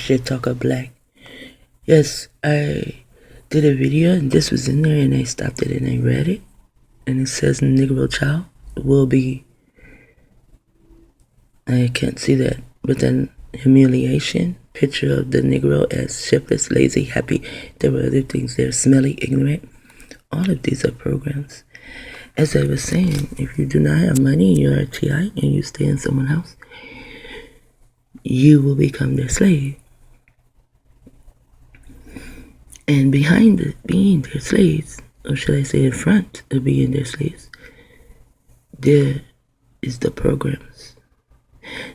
Shit Talker Black. Yes, I did a video and this was in there and I stopped it and I read it. And it says Negro child will be, I can't see that, but then humiliation, picture of the Negro as shiftless, lazy, happy. There were other things there, smelly, ignorant. All of these are programs. As I was saying, if you do not have money and you're a TI and you stay in someone's house, you will become their slave. And behind being their slaves, or should I say in front of being their slaves, there is the programs.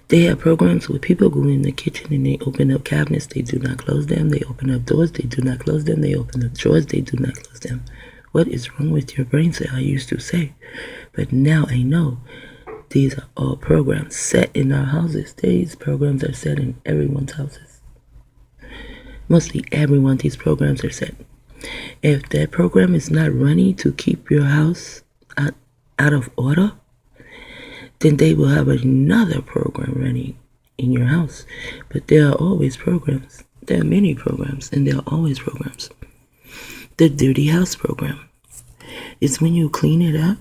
They have programs where people go in the kitchen and they open up cabinets, they do not close them. They open up doors, they do not close them. They open up drawers, they do not close them. What is wrong with your brain? I used to say. But now I know these are all programs set in our houses. These programs are set in everyone's houses. Mostly everyone, these programs are set. If that program is not running to keep your house out of order, then they will have another program running in your house. But there are always programs. There are many programs, and there are always programs. The dirty house program is when you clean it up,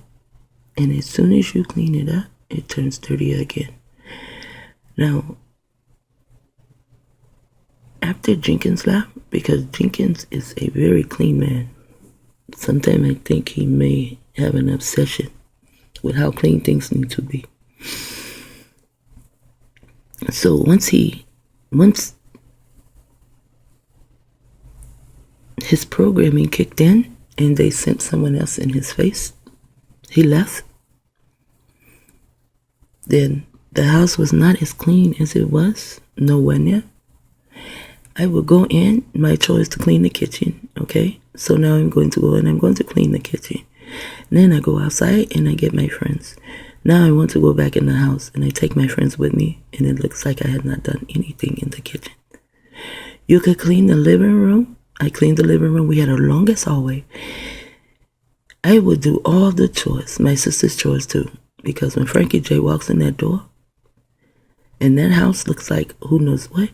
and as soon as you clean it up, it turns dirty again. Now, after Jenkins left, because Jenkins is a very clean man, sometimes I think he may have an obsession with how clean things need to be. So once his programming kicked in and they sent someone else in his face, he left. Then the house was not as clean as it was, nowhere near. I would go in, my choice to clean the kitchen, okay? So now I'm going to go and I'm going to clean the kitchen. And then I go outside and I get my friends. Now I want to go back in the house and I take my friends with me and it looks like I had not done anything in the kitchen. You could clean the living room. I cleaned the living room. We had our longest hallway. I would do all the chores, my sister's chores too, because when Frankie J walks in that door and that house looks like who knows what,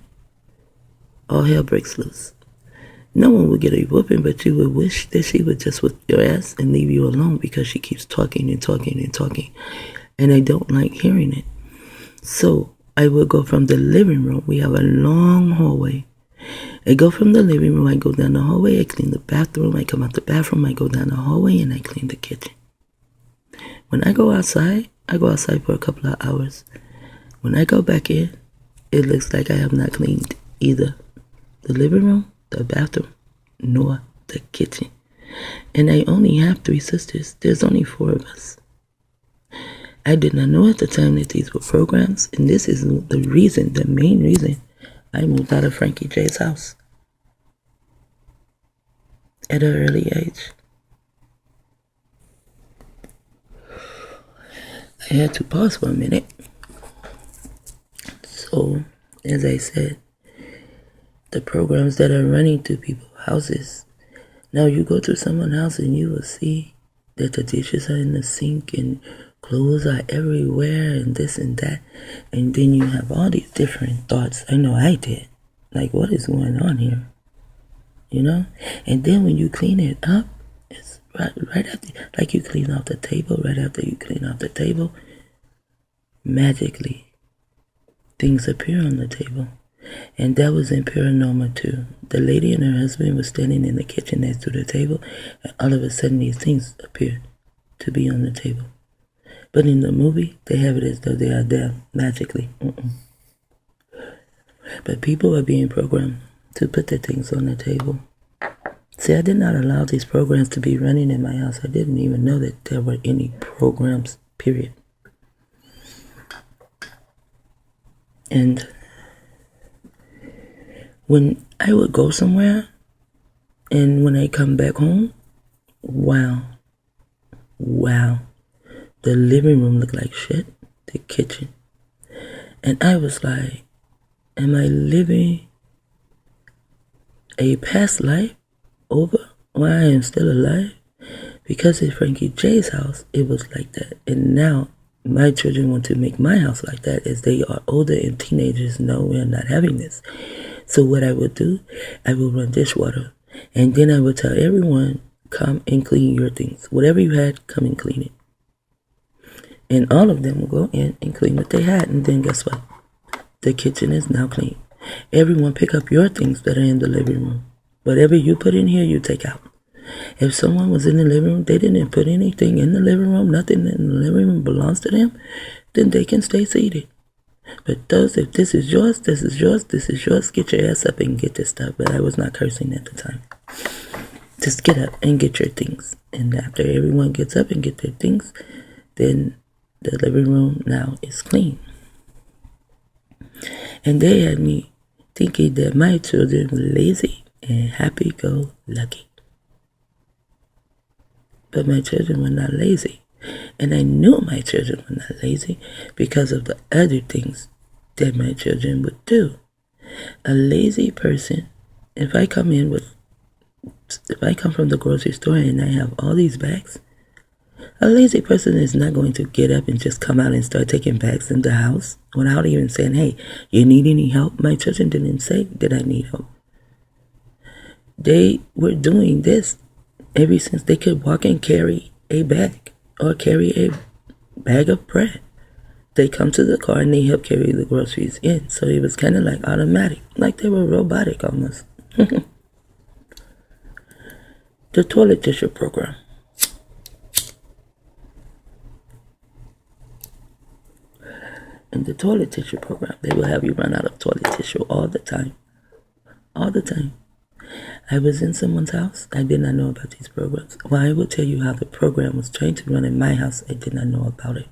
all hell breaks loose. No one would get a whooping, but you would wish that she would just whip your ass and leave you alone because she keeps talking and talking and talking. And I don't like hearing it. So I would go from the living room. We have a long hallway. I go from the living room, I go down the hallway, I clean the bathroom, I come out the bathroom, I go down the hallway, and I clean the kitchen. When I go outside for a couple of hours. When I go back in, it looks like I have not cleaned either the living room, the bathroom, nor the kitchen. And I only have 3 sisters. There's only 4 of us. I did not know at the time that these were programs, and this is the main reason I moved out of Frankie J's house at an early age. I had to pause for a minute. So, as I said, the programs that are running through people's houses. Now you go to someone's house and you will see that the dishes are in the sink and clothes are everywhere and this and that. And then you have all these different thoughts. I know I did. Like, what is going on here? You know? And then when you clean it up, it's right after, like you clean off the table, right after you clean off the table, magically, things appear on the table. And that was in Paranormal too. The lady and her husband were standing in the kitchen next to the table, and all of a sudden these things appeared to be on the table. But in the movie, they have it as though they are there magically. But people are being programmed to put the things on the table. See, I did not allow these programs to be running in my house. I didn't even know that there were any programs, period. And when I would go somewhere, and when I come back home, wow, the living room looked like shit, the kitchen. And I was like, am I living a past life over while I am still alive? Because at Frankie J's house, it was like that. And now my children want to make my house like that as they are older and teenagers. No, we're not having this. So what I would do, I will run dishwater. And then I would tell everyone, come and clean your things. Whatever you had, come and clean it. And all of them will go in and clean what they had. And then guess what? The kitchen is now clean. Everyone pick up your things that are in the living room. Whatever you put in here, you take out. If someone was in the living room, they didn't put anything in the living room, nothing in the living room belongs to them, then they can stay seated. But those, if this is yours, this is yours, this is yours, get your ass up and get this stuff. But I was not cursing at the time. Just get up and get your things. And after everyone gets up and get their things, then the living room now is clean. And they had me thinking that my children were lazy and happy-go-lucky. But my children were not lazy. And I knew my children were not lazy because of the other things that my children would do. A lazy person, if I come from the grocery store and I have all these bags, a lazy person is not going to get up and just come out and start taking bags in the house without even saying, hey, you need any help? My children didn't say that I need help. They were doing this ever since they could walk and carry a bag or carry a bag of bread. They come to the car and they help carry the groceries in. So it was kind of like automatic, like they were robotic almost. The toilet tissue program. In the toilet tissue program, they will have you run out of toilet tissue all the time. All the time. I was in someone's house. I did not know about these programs. Well, I will tell you how the program was trying to run in my house. I did not know about it.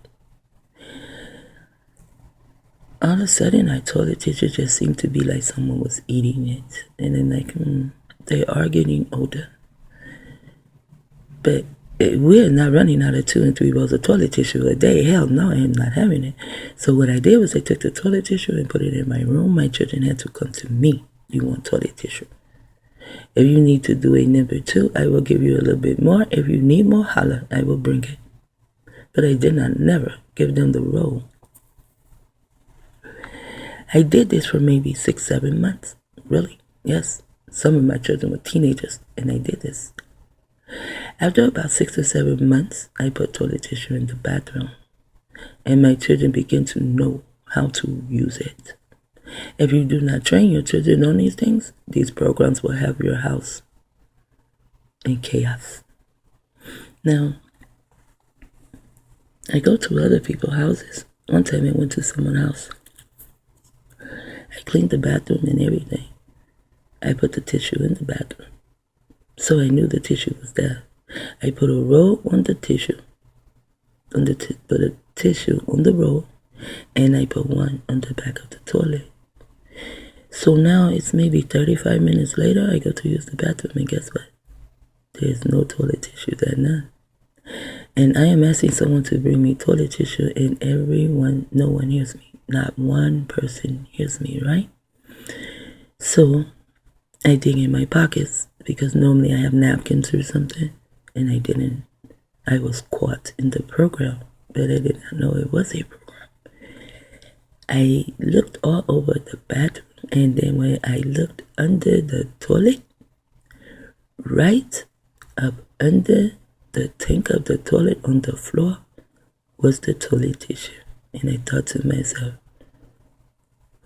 All of a sudden, our toilet tissue just seemed to be like someone was eating it. And then like, they are getting older. But we're not running out of 2 and 3 rolls of toilet tissue a day. Hell no, I am not having it. So what I did was I took the toilet tissue and put it in my room. My children had to come to me. You want toilet tissue? If you need to do a number 2, I will give you a little bit more. If you need more, holla, I will bring it. But I did not never give them the roll. I did this for maybe 6-7 months. Really? Yes. Some of my children were teenagers, and I did this. After about 6 or 7 months, I put toilet tissue in the bathroom, and my children began to know how to use it. If you do not train your children on these things, these programs will have your house in chaos. Now, I go to other people's houses. One time I went to someone's house. I cleaned the bathroom and everything. I put the tissue in the bathroom. So I knew the tissue was there. I put a roll on the tissue, put a tissue on the roll, and I put one on the back of the toilet. So now it's maybe 35 minutes later, I go to use the bathroom, and guess what? There's no toilet tissue there now. And I am asking someone to bring me toilet tissue, and no one hears me. Not one person hears me, right? So I dig in my pockets, because normally I have napkins or something, and I didn't. I was caught in the program, but I did not know it was a program. I looked all over the bathroom, and then when I looked under the toilet, right up under the tank of the toilet on the floor was the toilet tissue. And I thought to myself,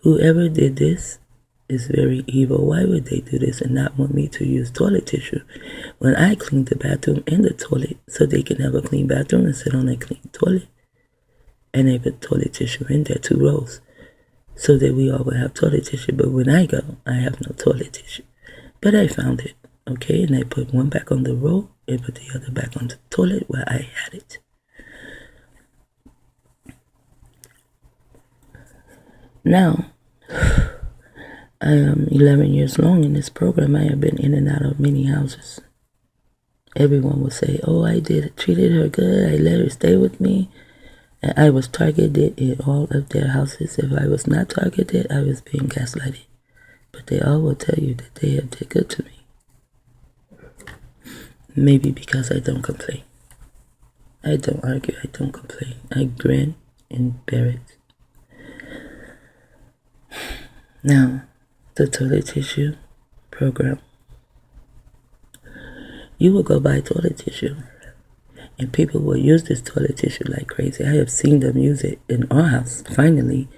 whoever did this is very evil. Why would they do this and not want me to use toilet tissue when I cleaned the bathroom and the toilet so they can have a clean bathroom and sit on a clean toilet? And I put toilet tissue in there, 2 rolls, so that we all would have toilet tissue. But when I go, I have no toilet tissue. But I found it, okay? And I put one back on the roll and put the other back on the toilet where I had it. Now, I am 11 years long in this program. I have been in and out of many houses. Everyone will say, oh, I treated her good. I let her stay with me. And I was targeted in all of their houses. If I was not targeted, I was being gaslighted. But they all will tell you that they have did good to me. Maybe because I don't complain. I don't argue. I don't complain. I grin and bear it. Now, the toilet tissue program. You will go buy toilet tissue, and people will use this toilet tissue like crazy. I have seen them use it in our house, finally.